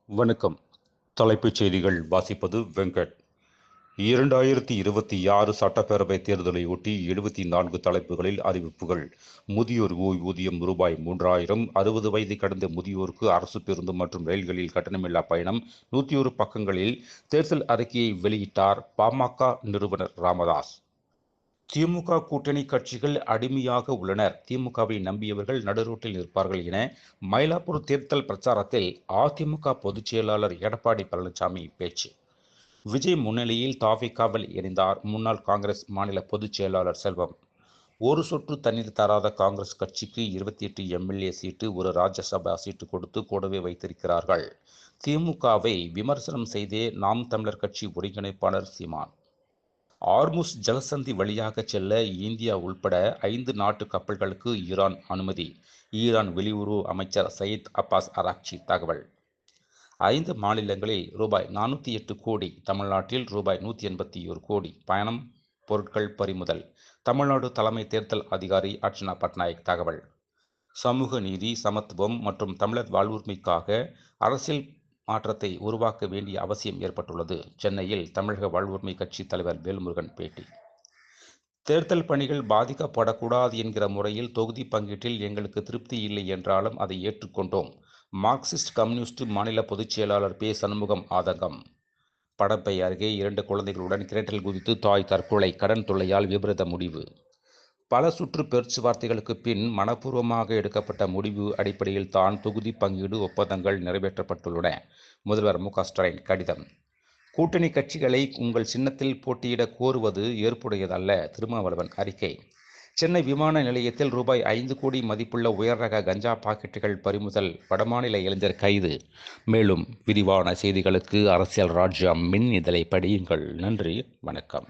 வணக்கம். தலைப்புச் செய்திகள் வாசிப்பது வெங்கட். 2026 சட்டப்பேரவைத் தேர்தலையொட்டி 74 தலைப்புகளில் அறிவிப்புகள். முதியோர் ஓய்வூதியம் ரூபாய் 3000, 60 வயது கடந்த முதியோருக்கு அரசு பேருந்து மற்றும் ரயில்களில் கட்டணமில்லா பயணம். 101 பக்கங்களில் தேர்தல் அறிக்கையை வெளியிட்டார் பாமக நிறுவனர் ராமதாஸ். திமுக கூட்டணி கட்சிகள் அடிமையாக உள்ளனர், திமுகவை நம்பியவர்கள் நடுரோட்டில் நிற்பார்கள் என மயிலாப்பூர் தேர்தல் பிரச்சாரத்தில் அதிமுக பொதுச் செயலாளர் எடப்பாடி பழனிசாமி பேச்சு. விஜய் முன்னிலையில் தாவேகாவில் இணைந்தார் முன்னாள் காங்கிரஸ் மாநில பொதுச் செயலாளர் செல்வம். ஒரு சொட்டு தண்ணீர் தராத காங்கிரஸ் கட்சிக்கு 28 எம்எல்ஏ சீட்டு, ஒரு ராஜ்யசபா சீட்டு கொடுத்து கூடவே வைத்திருக்கிறார்கள். திமுகவை விமர்சனம் செய்தே நாம் தமிழர் கட்சி ஒருங்கிணைப்பாளர் சீமான். ஆர்முஸ் ஜலசந்தி வழியாக செல்ல இந்தியா உள்பட 5 நாட்டு கப்பல்களுக்கு ஈரான் அனுமதி. ஈரான் வெளியுறவு அமைச்சர் சயீத் அப்பாஸ் அராக்சி தகவல். 5 மாநிலங்களில் ரூபாய் 408 கோடி, தமிழ்நாட்டில் ரூபாய் 181 கோடி பயணம் பொருட்கள் பறிமுதல். தமிழ்நாடு தலைமை தேர்தல் அதிகாரி அர்ச்சனா பட்நாயக் தகவல். சமூக நீதி, சமத்துவம் மற்றும் தமிழர் வாழ்வுரிமைக்காக அரசியல் மாற்றத்தை உருவாக்க வேண்டிய அவசியம் ஏற்பட்டுள்ளது. சென்னையில் தமிழக வாழ்வுரிமை கட்சி தலைவர் வேல்முருகன் பேட்டி. தேர்தல் பணிகள் பாதிக்கப்படக்கூடாது என்கிற முறையில் தொகுதி பங்கீட்டில் எங்களுக்கு திருப்தி இல்லை என்றாலும் அதை ஏற்றுக்கொண்டோம். மார்க்சிஸ்ட் கம்யூனிஸ்ட் மாநில பொதுச் செயலாளர் பே. சண்முகம் ஆதங்கம். படப்பை அருகே 2 குழந்தைகளுடன் கிணற்றில் குதித்து தாய் தற்கொலை, கடன் தொல்லையால் விபரீத முடிவு. பல சுற்று பேச்சுவார்த்தைகளுக்கு பின் மனப்பூர்வமாக எடுக்கப்பட்ட முடிவு அடிப்படையில் தான் தொகுதி பங்கீடு ஒப்பந்தங்கள் நிறைவேற்றப்பட்டுள்ளன. முதல்வர் மு. க. ஸ்டாலின் கடிதம். கூட்டணி கட்சிகளை உங்கள் சின்னத்தில் போட்டியிட கோருவது ஏற்புடையதல்ல, திருமாவளவன் அறிக்கை. சென்னை விமான நிலையத்தில் ரூபாய் 5 கோடி மதிப்புள்ள உயர்ரக கஞ்சா பாக்கெட்டுகள் பறிமுதல், வடமாநில இளைஞர் கைது. மேலும் விரிவான செய்திகளுக்கு அரசியல் ராஜ்யம் மின் இதழை படியுங்கள். நன்றி, வணக்கம்.